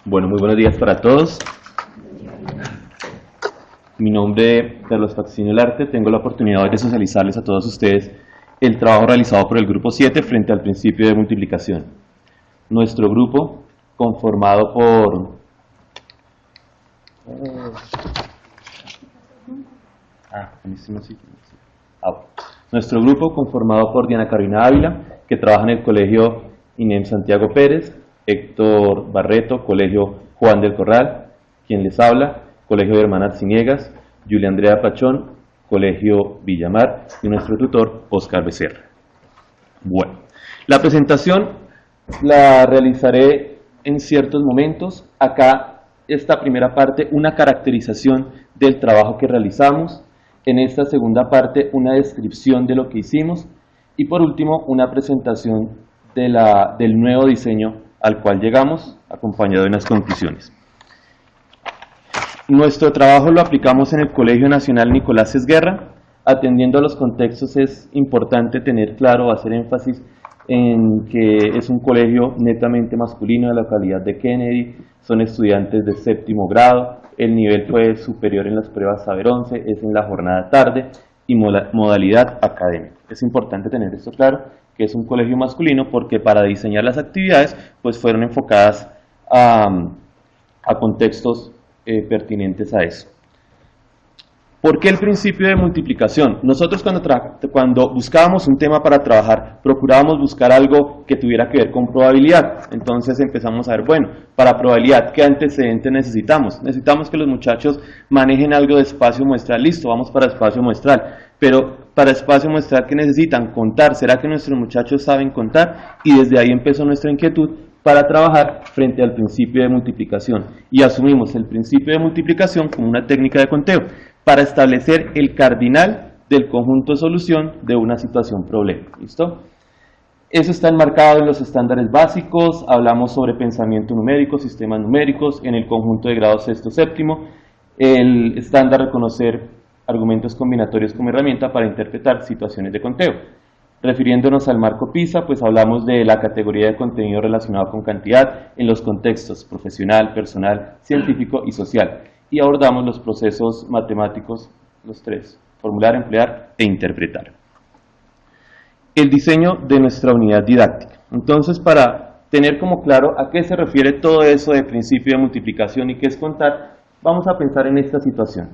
Bueno, muy buenos días para todos. Mi nombre es Carlos Faxinio Larte. Tengo la oportunidad de socializarles a todos ustedes el trabajo realizado por el grupo 7 frente al principio de multiplicación. Nuestro grupo, conformado por nuestro grupo conformado por Diana Carolina Ávila, que trabaja en el colegio INEM Santiago Pérez, Héctor Barreto, colegio Juan del Corral, quien les habla, colegio de Hermanas Ciniegas, Julia Andrea Pachón, colegio Villamar, y nuestro tutor Oscar Becerra. Bueno, la presentación la realizaré en ciertos momentos. Acá, esta primera parte, una caracterización del trabajo que realizamos. En esta segunda parte, una descripción de lo que hicimos. Y por último, una presentación del nuevo diseño al cual llegamos, acompañado de unas conclusiones. Nuestro trabajo lo aplicamos en el Colegio Nacional Nicolás Esguerra. Atendiendo a los contextos, es importante tener claro, hacer énfasis en que es un colegio netamente masculino de la localidad de Kennedy. Son estudiantes de séptimo grado, el nivel fue superior en las pruebas Saber 11, es en la jornada tarde y modalidad académica. Es importante tener esto claro, que es un colegio masculino, porque para diseñar las actividades pues fueron enfocadas a contextos pertinentes a eso. ¿Por qué el principio de multiplicación? Nosotros cuando buscábamos un tema para trabajar, procurábamos buscar algo que tuviera que ver con probabilidad. Entonces empezamos a ver, bueno, para probabilidad, ¿qué antecedentes necesitamos? Necesitamos que los muchachos manejen algo de espacio muestral. Listo, vamos para espacio muestral. Pero para espacio muestral, ¿qué necesitan? Contar. ¿Será que nuestros muchachos saben contar? Y desde ahí empezó nuestra inquietud para trabajar frente al principio de multiplicación. Y asumimos el principio de multiplicación como una técnica de conteo, para establecer el cardinal del conjunto de solución de una situación problema. ¿Listo? Eso está enmarcado en los estándares básicos. Hablamos sobre pensamiento numérico, sistemas numéricos, en el conjunto de grado sexto séptimo, el estándar reconocer argumentos combinatorios como herramienta para interpretar situaciones de conteo. Refiriéndonos al marco PISA, pues hablamos de la categoría de contenido relacionado con cantidad en los contextos profesional, personal, científico y social. Y abordamos los procesos matemáticos, los tres: formular, emplear e interpretar. El diseño de nuestra unidad didáctica. Entonces, para tener como claro a qué se refiere todo eso de principio de multiplicación y qué es contar, vamos a pensar en esta situación.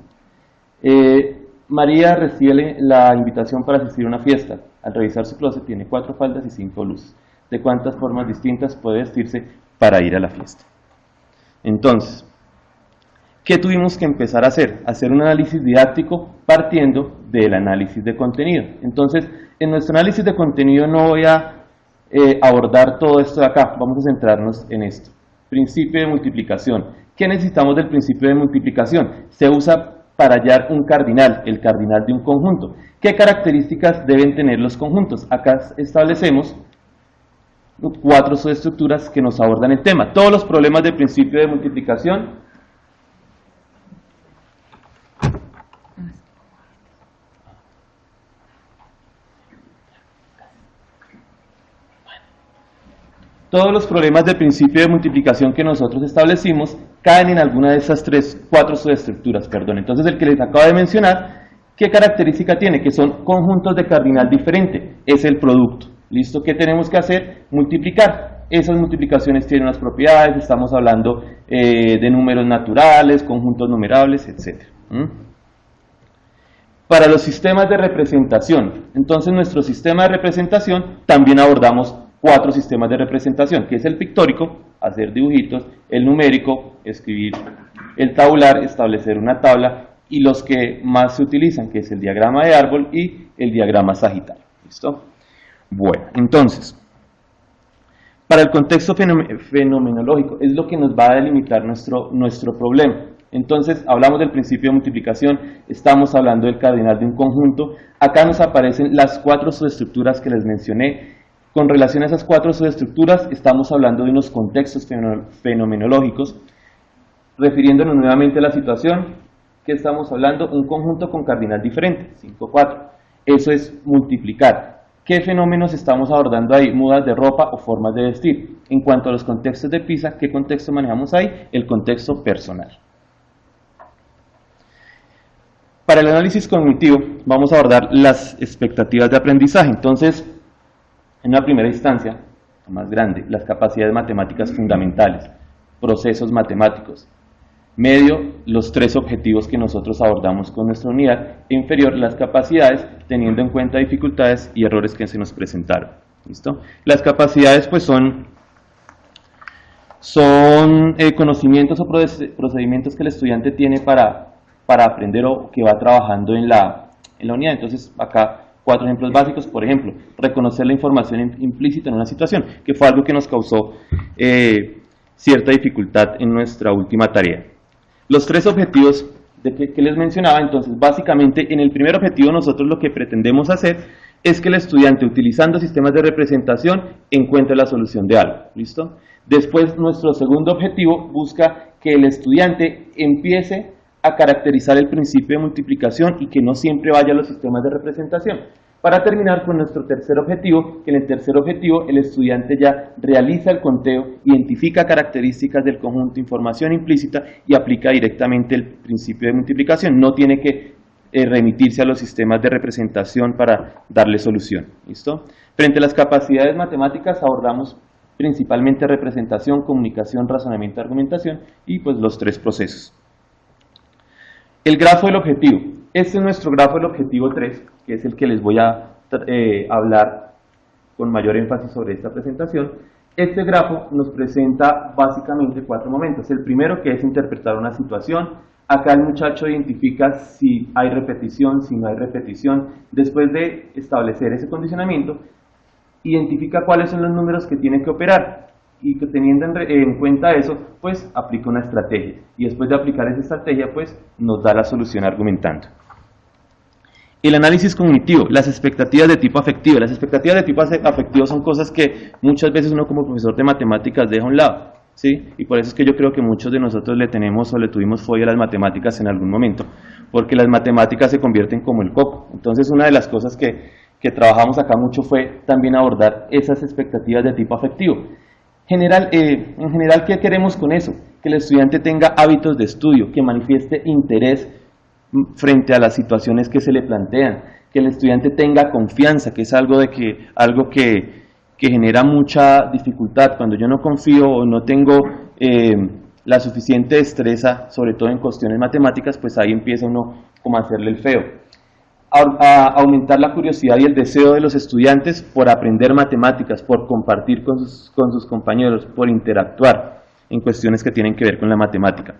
María recibe la invitación para asistir a una fiesta. Al revisar su closet tiene 4 faldas y 5 blusas. ¿De cuántas formas distintas puede vestirse para ir a la fiesta? Entonces, ¿qué tuvimos que empezar a hacer? Hacer un análisis didáctico partiendo del análisis de contenido. Entonces, en nuestro análisis de contenido no voy a abordar todo esto de acá, vamos a centrarnos en esto. Principio de multiplicación. ¿Qué necesitamos del principio de multiplicación? Se usa para hallar un cardinal, el cardinal de un conjunto. ¿Qué características deben tener los conjuntos? Acá establecemos 4 subestructuras que nos abordan el tema. Todos los problemas del principio de multiplicación que nosotros establecimos caen en alguna de esas 4 subestructuras. Entonces, el que les acabo de mencionar, ¿qué característica tiene? Que son conjuntos de cardinal diferente. Es el producto. ¿Listo? ¿Qué tenemos que hacer? Multiplicar. Esas multiplicaciones tienen unas propiedades. Estamos hablando de números naturales, conjuntos numerables, etc. Para los sistemas de representación. Entonces, nuestro sistema de representación también abordamos 4 sistemas de representación, que es el pictórico, hacer dibujitos, el numérico, escribir, el tabular, establecer una tabla, y los que más se utilizan, que es el diagrama de árbol y el diagrama sagital. ¿Listo? Bueno, entonces, para el contexto fenomenológico es lo que nos va a delimitar nuestro problema. Entonces, hablamos del principio de multiplicación, estamos hablando del cardinal de un conjunto. Acá nos aparecen las 4 subestructuras que les mencioné. Con relación a esas 4 subestructuras, estamos hablando de unos contextos fenomenológicos. Refiriéndonos nuevamente a la situación, ¿qué estamos hablando? Un conjunto con cardinal diferente, 5, 4. Eso es multiplicar. ¿Qué fenómenos estamos abordando ahí? Mudas de ropa o formas de vestir. En cuanto a los contextos de PISA, ¿qué contexto manejamos ahí? El contexto personal. Para el análisis cognitivo vamos a abordar las expectativas de aprendizaje. Entonces, en una primera instancia, más grande, las capacidades matemáticas fundamentales, procesos matemáticos. Medio, los tres objetivos que nosotros abordamos con nuestra unidad. E inferior, las capacidades, teniendo en cuenta dificultades y errores que se nos presentaron. ¿Listo? Las capacidades pues son conocimientos o procedimientos que el estudiante tiene para aprender o que va trabajando en la unidad. Entonces, acá 4 ejemplos básicos. Por ejemplo, reconocer la información implícita en una situación, que fue algo que nos causó cierta dificultad en nuestra última tarea. Los 3 objetivos que les mencionaba, entonces, básicamente, en el primer objetivo nosotros lo que pretendemos hacer es que el estudiante, utilizando sistemas de representación, encuentre la solución de algo. ¿Listo? Después, nuestro segundo objetivo busca que el estudiante empiece a caracterizar el principio de multiplicación y que no siempre vaya a los sistemas de representación. Para terminar con nuestro tercer objetivo, que en el tercer objetivo el estudiante ya realiza el conteo, identifica características del conjunto de información implícita y aplica directamente el principio de multiplicación. No tiene que remitirse a los sistemas de representación para darle solución. ¿Listo? Frente a las capacidades matemáticas abordamos principalmente representación, comunicación, razonamiento, argumentación y pues los 3 procesos. El grafo del objetivo. Este es nuestro grafo del objetivo 3, que es el que les voy a hablar con mayor énfasis sobre esta presentación. Este grafo nos presenta básicamente 4 momentos. El primero, que es interpretar una situación. Acá el muchacho identifica si hay repetición, si no hay repetición. Después de establecer ese condicionamiento, identifica cuáles son los números que tiene que operar. Y que teniendo en cuenta eso, pues aplica una estrategia. Y después de aplicar esa estrategia, pues nos da la solución argumentando. El análisis cognitivo, las expectativas de tipo afectivo. Las expectativas de tipo afectivo son cosas que muchas veces uno como profesor de matemáticas deja a un lado, ¿sí? Y por eso es que yo creo que muchos de nosotros le tenemos o le tuvimos fobia a las matemáticas en algún momento, porque las matemáticas se convierten como el coco. Entonces, una de las cosas que trabajamos acá mucho fue también abordar esas expectativas de tipo afectivo. En general, ¿qué queremos con eso? Que el estudiante tenga hábitos de estudio, que manifieste interés frente a las situaciones que se le plantean, que el estudiante tenga confianza, que es algo que genera mucha dificultad. Cuando yo no confío o no tengo la suficiente destreza, sobre todo en cuestiones matemáticas, pues ahí empieza uno como a hacerle el feo. A aumentar la curiosidad y el deseo de los estudiantes por aprender matemáticas, por compartir con sus compañeros, por interactuar en cuestiones que tienen que ver con la matemática.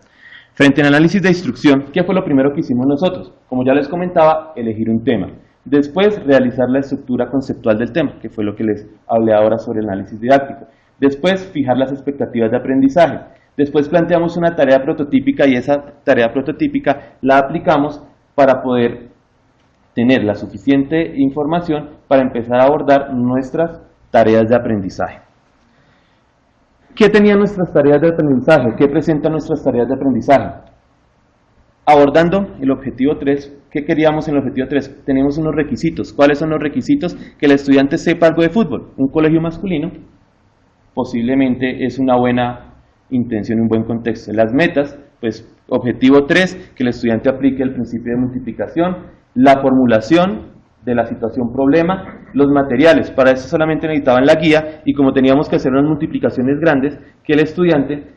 Frente al análisis de instrucción, ¿qué fue lo primero que hicimos nosotros? Como ya les comentaba, elegir un tema. Después, realizar la estructura conceptual del tema, que fue lo que les hablé ahora sobre el análisis didáctico. Después, fijar las expectativas de aprendizaje. Después planteamos una tarea prototípica y esa tarea prototípica la aplicamos para poder tener la suficiente información para empezar a abordar nuestras tareas de aprendizaje. ¿Qué tenían nuestras tareas de aprendizaje? ¿Qué presentan nuestras tareas de aprendizaje? Abordando el objetivo 3, ¿qué queríamos en el objetivo 3? Tenemos unos requisitos. ¿Cuáles son los requisitos? Que el estudiante sepa algo de fútbol. Un colegio masculino posiblemente es una buena intención, un buen contexto. Las metas, pues objetivo 3, que el estudiante aplique el principio de multiplicación, la formulación de la situación problema, los materiales. Para eso solamente necesitaban la guía y como teníamos que hacer unas multiplicaciones grandes, que el estudiante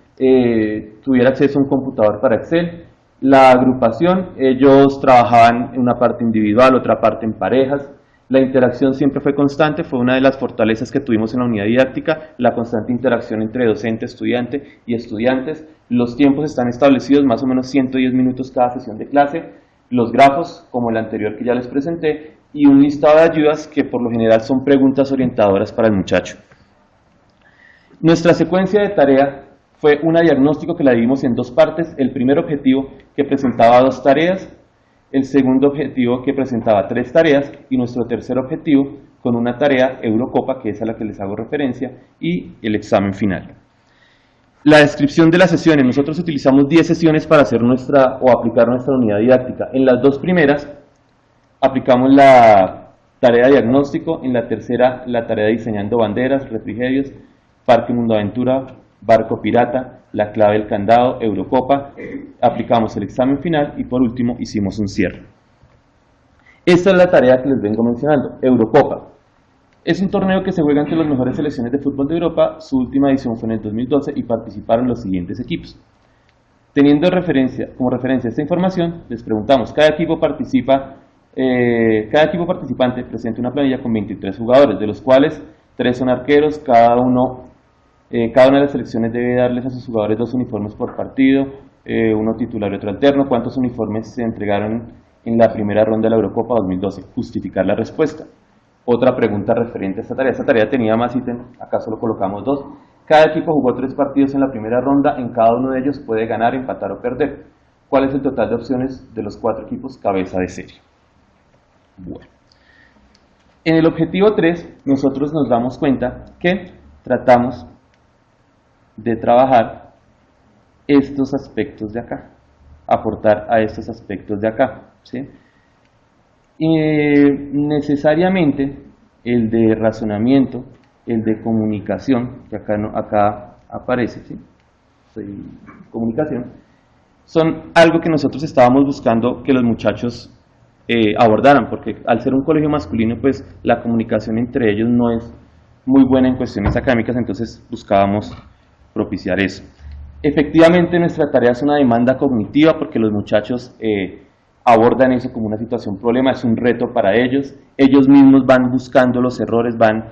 tuviera acceso a un computador para Excel. La agrupación, ellos trabajaban en una parte individual, otra parte en parejas. La interacción siempre fue constante, fue una de las fortalezas que tuvimos en la unidad didáctica, la constante interacción entre docente, estudiante y estudiantes. Los tiempos están establecidos, más o menos 110 minutos cada sesión de clase. Los grafos, como el anterior que ya les presenté, y un listado de ayudas que por lo general son preguntas orientadoras para el muchacho. Nuestra secuencia de tarea fue un diagnóstico que la dividimos en 2 partes. El primer objetivo, que presentaba 2 tareas, el segundo objetivo, que presentaba 3 tareas, y nuestro tercer objetivo, con una tarea Eurocopa, que es a la que les hago referencia, y el examen final. La descripción de las sesiones. Nosotros utilizamos 10 sesiones para hacer aplicar nuestra unidad didáctica. En las 2 primeras aplicamos la tarea de diagnóstico, en la tercera la tarea de diseñando banderas, refrigerios, Parque Mundo Aventura, Barco Pirata, La Clave del Candado, Eurocopa, aplicamos el examen final y por último hicimos un cierre. Esta es la tarea que les vengo mencionando, Eurocopa. Es un torneo que se juega entre las mejores selecciones de fútbol de Europa, su última edición fue en el 2012 y participaron los siguientes equipos. Teniendo como referencia esta información, les preguntamos, cada equipo participante presenta una planilla con 23 jugadores, de los cuales 3 son arqueros, cada una de las selecciones debe darles a sus jugadores 2 uniformes por partido, uno titular y otro alterno. ¿Cuántos uniformes se entregaron en la primera ronda de la Eurocopa 2012? Justificar la respuesta. Otra pregunta referente a esta tarea. Esta tarea tenía más ítems, acá solo colocamos 2. Cada equipo jugó 3 partidos en la primera ronda, en cada uno de ellos puede ganar, empatar o perder. ¿Cuál es el total de opciones de los 4 equipos cabeza de serie? Bueno. En el objetivo 3, nosotros nos damos cuenta que tratamos de trabajar estos aspectos de acá, aportar a estos aspectos de acá, ¿sí? Necesariamente el de razonamiento, el de comunicación, que acá aparece, ¿sí? Comunicación, son algo que nosotros estábamos buscando que los muchachos abordaran, porque al ser un colegio masculino, pues la comunicación entre ellos no es muy buena en cuestiones académicas, entonces buscábamos propiciar eso. Efectivamente, nuestra tarea es una demanda cognitiva, porque los muchachos abordan eso como una situación problema, es un reto para ellos mismos van buscando los errores, van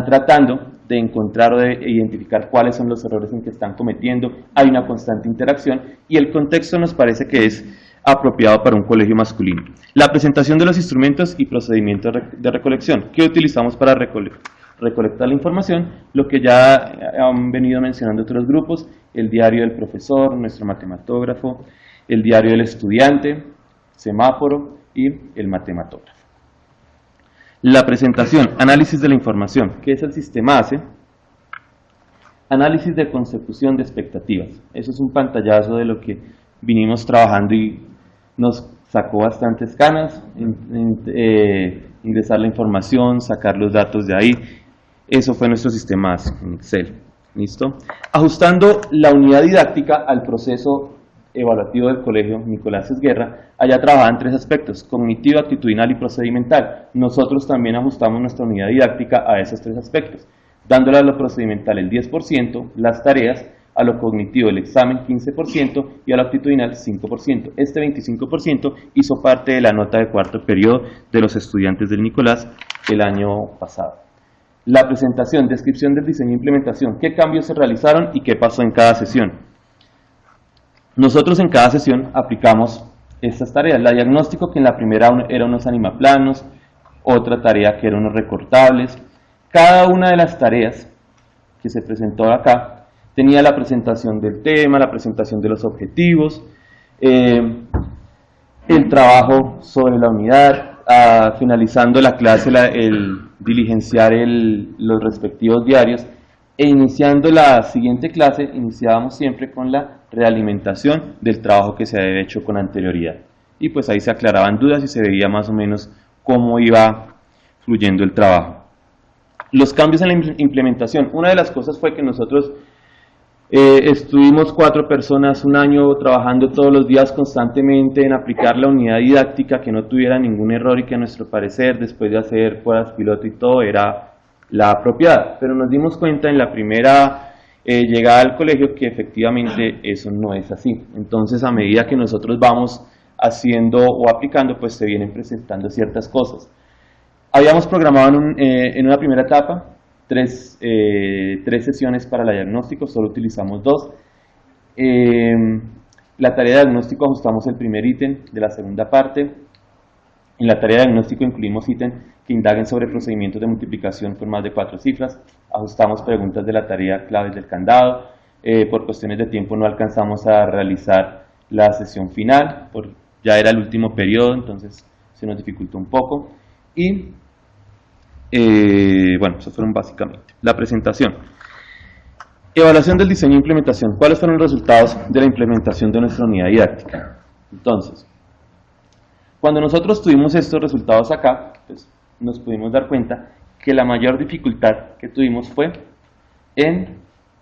tratando de encontrar o de identificar cuáles son los errores en que están cometiendo, hay una constante interacción y el contexto nos parece que es apropiado para un colegio masculino. La presentación de los instrumentos y procedimientos de recolección. ¿Qué utilizamos para recolectar la información? Lo que ya han venido mencionando otros grupos, el diario del profesor, nuestro matematógrafo, el diario del estudiante, semáforo y el matematógrafo. La presentación, análisis de la información. ¿Qué es el sistema ACE? Análisis de consecución de expectativas. Eso es un pantallazo de lo que vinimos trabajando y nos sacó bastantes canas, ingresar la información, sacar los datos de ahí. Eso fue nuestro sistema ACE en Excel. ¿Listo? Ajustando la unidad didáctica al proceso evaluativo del colegio Nicolás Esguerra, allá trabajaban 3 aspectos, cognitivo, actitudinal y procedimental. Nosotros también ajustamos nuestra unidad didáctica a esos 3 aspectos, dándole a lo procedimental el 10%, las tareas, a lo cognitivo el examen 15% y a lo actitudinal 5%. Este 25% hizo parte de la nota de 4º periodo de los estudiantes del Nicolás el año pasado. La presentación, descripción del diseño e implementación, qué cambios se realizaron y qué pasó en cada sesión. Nosotros en cada sesión aplicamos estas tareas. La diagnóstico, que en la primera era unos animaplanos, otra tarea que eran unos recortables. Cada una de las tareas que se presentó acá tenía la presentación del tema, la presentación de los objetivos, el trabajo sobre la unidad, finalizando la clase el diligenciar los respectivos diarios, e iniciando la siguiente clase iniciábamos siempre con la realimentación del trabajo que se había hecho con anterioridad. Y pues ahí se aclaraban dudas y se veía más o menos cómo iba fluyendo el trabajo. Los cambios en la implementación. Una de las cosas fue que nosotros estuvimos 4 personas un año trabajando todos los días constantemente en aplicar la unidad didáctica que no tuviera ningún error y que a nuestro parecer, después de hacer pruebas piloto y todo, era la apropiada. Pero nos dimos cuenta en la primera llegada al colegio que efectivamente eso no es así. Entonces, a medida que nosotros vamos haciendo o aplicando, pues se vienen presentando ciertas cosas. Habíamos programado en una primera etapa 3 sesiones para el diagnóstico, solo utilizamos 2. La tarea de diagnóstico ajustamos el primer ítem de la segunda parte. En la tarea de diagnóstico incluimos ítems que indaguen sobre procedimientos de multiplicación con más de 4 cifras. Ajustamos preguntas de la tarea claves del candado. Por cuestiones de tiempo no alcanzamos a realizar la sesión final, ya era el último periodo, entonces se nos dificultó un poco. Y bueno, eso fueron básicamente. La presentación. Evaluación del diseño e implementación. ¿Cuáles fueron los resultados de la implementación de nuestra unidad didáctica? Entonces, cuando nosotros tuvimos estos resultados acá, pues, nos pudimos dar cuenta que la mayor dificultad que tuvimos fue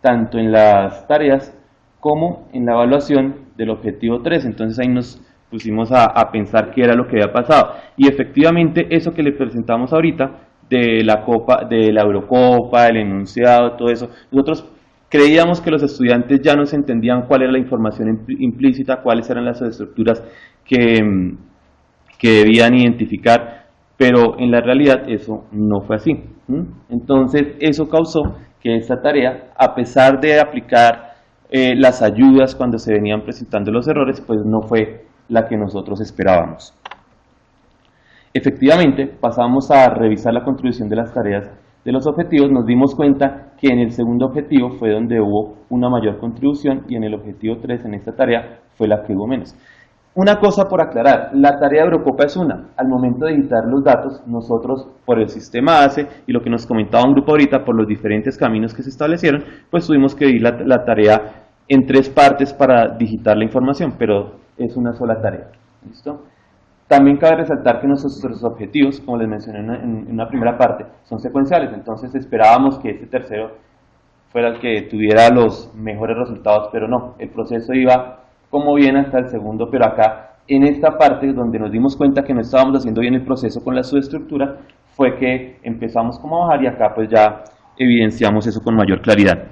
tanto en las tareas como en la evaluación del objetivo 3. Entonces ahí nos pusimos a pensar qué era lo que había pasado. Y efectivamente eso que le presentamos ahorita, de la Eurocopa, el enunciado, todo eso, nosotros creíamos que los estudiantes ya nos entendían cuál era la información implícita, cuáles eran las estructuras que debían identificar, pero en la realidad eso no fue así. Entonces eso causó que esta tarea, a pesar de aplicar las ayudas cuando se venían presentando los errores, pues no fue la que nosotros esperábamos. Efectivamente, pasamos a revisar la contribución de las tareas de los objetivos, nos dimos cuenta que en el segundo objetivo fue donde hubo una mayor contribución y en el objetivo 3, en esta tarea, fue la que hubo menos. Una cosa por aclarar, la tarea de Eurocopa es una. Al momento de editar los datos, nosotros por el sistema ACE y lo que nos comentaba un grupo ahorita, por los diferentes caminos que se establecieron, pues tuvimos que dividir la tarea en 3 partes para digitar la información, pero es una sola tarea. ¿Listo? También cabe resaltar que nuestros objetivos, como les mencioné en una primera parte, son secuenciales, entonces esperábamos que este tercero fuera el que tuviera los mejores resultados, pero no, el proceso iba como bien hasta el segundo, pero acá, en esta parte donde nos dimos cuenta que no estábamos haciendo bien el proceso con la subestructura, fue que empezamos como a bajar y acá pues ya evidenciamos eso con mayor claridad.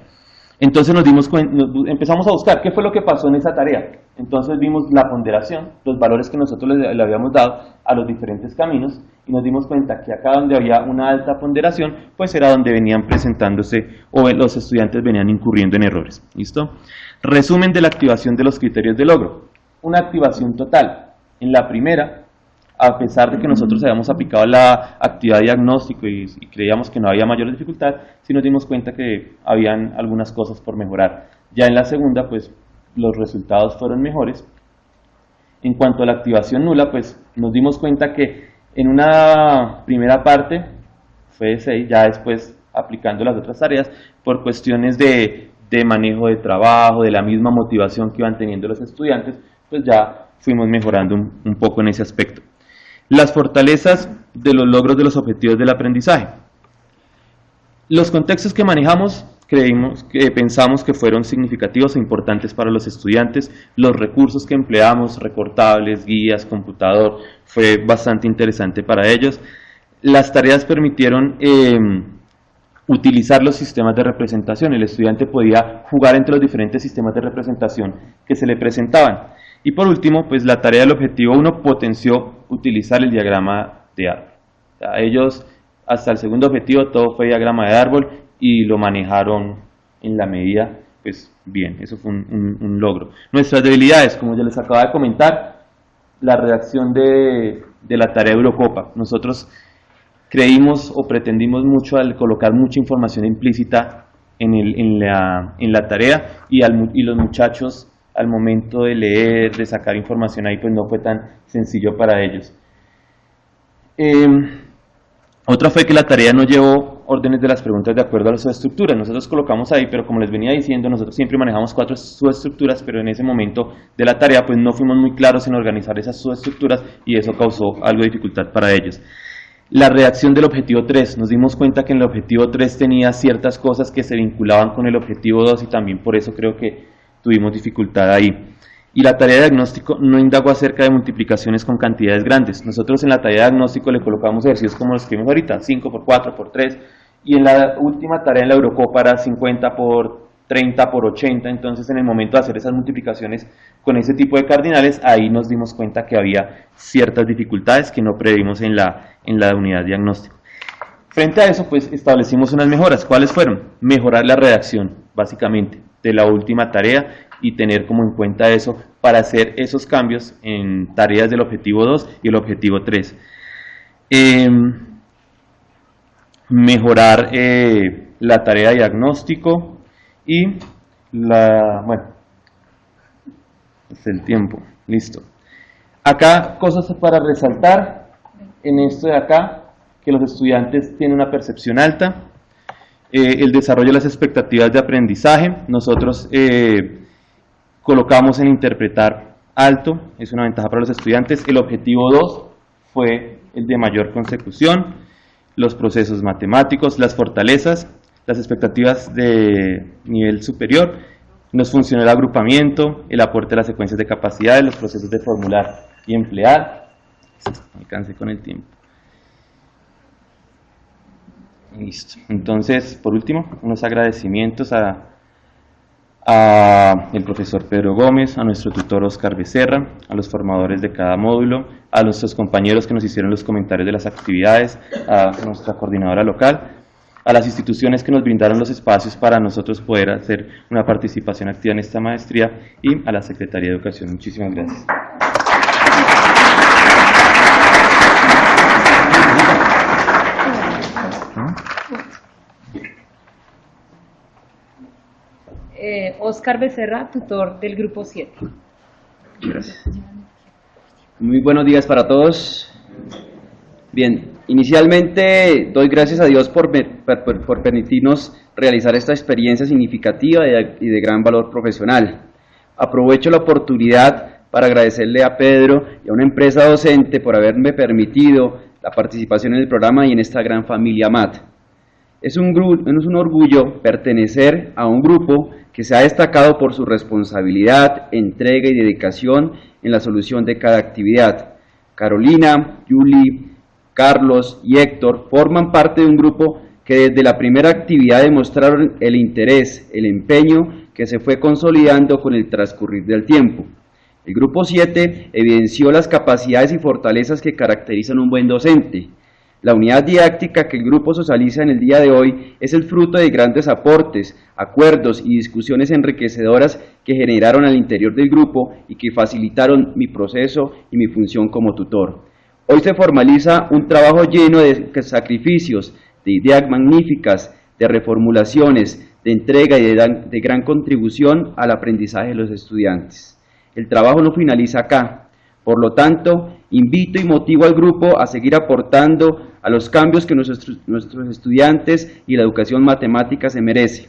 Entonces empezamos a buscar qué fue lo que pasó en esa tarea. Entonces vimos la ponderación, los valores que nosotros le habíamos dado a los diferentes caminos y nos dimos cuenta que acá donde había una alta ponderación, pues era donde venían presentándose o los estudiantes venían incurriendo en errores. ¿Listo? Resumen de la activación de los criterios de logro. Una activación total. En la primera, a pesar de que nosotros habíamos aplicado la actividad de diagnóstico y creíamos que no había mayor dificultad, sí nos dimos cuenta que habían algunas cosas por mejorar. Ya en la segunda, pues los resultados fueron mejores. En cuanto a la activación nula, pues nos dimos cuenta que en una primera parte fue de 6, ya después aplicando las otras tareas, por cuestiones de manejo de trabajo, de la misma motivación que iban teniendo los estudiantes, pues ya fuimos mejorando un poco en ese aspecto. Las fortalezas de los logros de los objetivos del aprendizaje. Los contextos que manejamos pensamos que fueron significativos e importantes para los estudiantes. Los recursos que empleamos, recortables, guías, computador, fue bastante interesante para ellos. Las tareas permitieron utilizar los sistemas de representación. El estudiante podía jugar entre los diferentes sistemas de representación que se le presentaban. Y por último, pues la tarea del objetivo 1 potenció utilizar el diagrama de árbol. O sea, ellos, hasta el segundo objetivo, todo fue diagrama de árbol y lo manejaron en la medida, pues bien, eso fue un logro. Nuestras debilidades, como ya les acababa de comentar, la redacción de la tarea de Eurocopa. Nosotros creímos o pretendimos mucho al colocar mucha información implícita en la tarea y los muchachos al momento de leer, de sacar información ahí, pues no fue tan sencillo para ellos. Otra fue que la tarea no llevó órdenes de las preguntas de acuerdo a las subestructuras. Nosotros colocamos ahí, pero como les venía diciendo, nosotros siempre manejamos 4 subestructuras, pero en ese momento de la tarea pues no fuimos muy claros en organizar esas subestructuras y eso causó algo de dificultad para ellos. La redacción del objetivo 3, nos dimos cuenta que en el objetivo 3 tenía ciertas cosas que se vinculaban con el objetivo 2 y también por eso creo que tuvimos dificultad ahí. Y la tarea de diagnóstico no indagó acerca de multiplicaciones con cantidades grandes. Nosotros en la tarea de diagnóstico le colocamos ejercicios como los que vimos ahorita, 5 por 4 por 3, y en la última tarea en la Eurocopa era 50 por 30 por 80, entonces en el momento de hacer esas multiplicaciones con ese tipo de cardinales, ahí nos dimos cuenta que había ciertas dificultades que no previmos en la unidad de diagnóstico. Frente a eso, pues establecimos unas mejoras. ¿Cuáles fueron? Mejorar la redacción, básicamente, de la última tarea y tener como en cuenta eso para hacer esos cambios en tareas del objetivo 2 y el objetivo 3. Mejorar la tarea de diagnóstico y bueno, es el tiempo, listo. Acá cosas para resaltar en esto de acá, que los estudiantes tienen una percepción alta, el desarrollo de las expectativas de aprendizaje, nosotros colocamos en interpretar alto, es una ventaja para los estudiantes. El objetivo 2 fue el de mayor consecución. los procesos matemáticos, las fortalezas, las expectativas de nivel superior, nos funciona el agrupamiento, el aporte de las secuencias de capacidades, los procesos de formular y emplear. Alcancé con el tiempo. Listo. Entonces, por último, unos agradecimientos a el profesor Pedro Gómez, a nuestro tutor Oscar Becerra, a los formadores de cada módulo, a nuestros compañeros que nos hicieron los comentarios de las actividades, a nuestra coordinadora local, a las instituciones que nos brindaron los espacios para nosotros poder hacer una participación activa en esta maestría y a la Secretaría de Educación. Muchísimas gracias. Oscar Becerra, tutor del Grupo 7. Gracias. Muy buenos días para todos. Bien, inicialmente doy gracias a Dios por permitirnos realizar esta experiencia significativa y de gran valor profesional. Aprovecho la oportunidad para agradecerle a Pedro y a una empresa docente por haberme permitido la participación en el programa y en esta gran familia MAT. Es un orgullo pertenecer a un grupo que se ha destacado por su responsabilidad, entrega y dedicación en la solución de cada actividad. Carolina, Yuli, Carlos y Héctor forman parte de un grupo que desde la primera actividad demostraron el interés, el empeño que se fue consolidando con el transcurrir del tiempo. El Grupo 7 evidenció las capacidades y fortalezas que caracterizan un buen docente. La unidad didáctica que el grupo socializa en el día de hoy es el fruto de grandes aportes, acuerdos y discusiones enriquecedoras que generaron al interior del grupo y que facilitaron mi proceso y mi función como tutor. Hoy se formaliza un trabajo lleno de sacrificios, de ideas magníficas, de reformulaciones, de entrega y de gran contribución al aprendizaje de los estudiantes. El trabajo no finaliza acá. Por lo tanto, invito y motivo al grupo a seguir aportando a los cambios que nuestros estudiantes y la educación matemática se merece.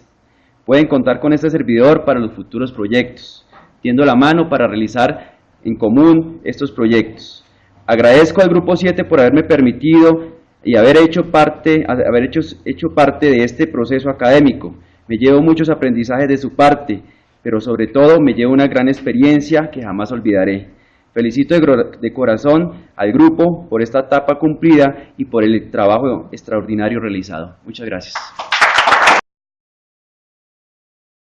Pueden contar con este servidor para los futuros proyectos. Tiendo la mano para realizar en común estos proyectos. Agradezco al Grupo 7 por haberme permitido y haber hecho parte de este proceso académico. Me llevo muchos aprendizajes de su parte, pero sobre todo me llevo una gran experiencia que jamás olvidaré. Felicito de corazón al grupo por esta etapa cumplida y por el trabajo extraordinario realizado. Muchas gracias.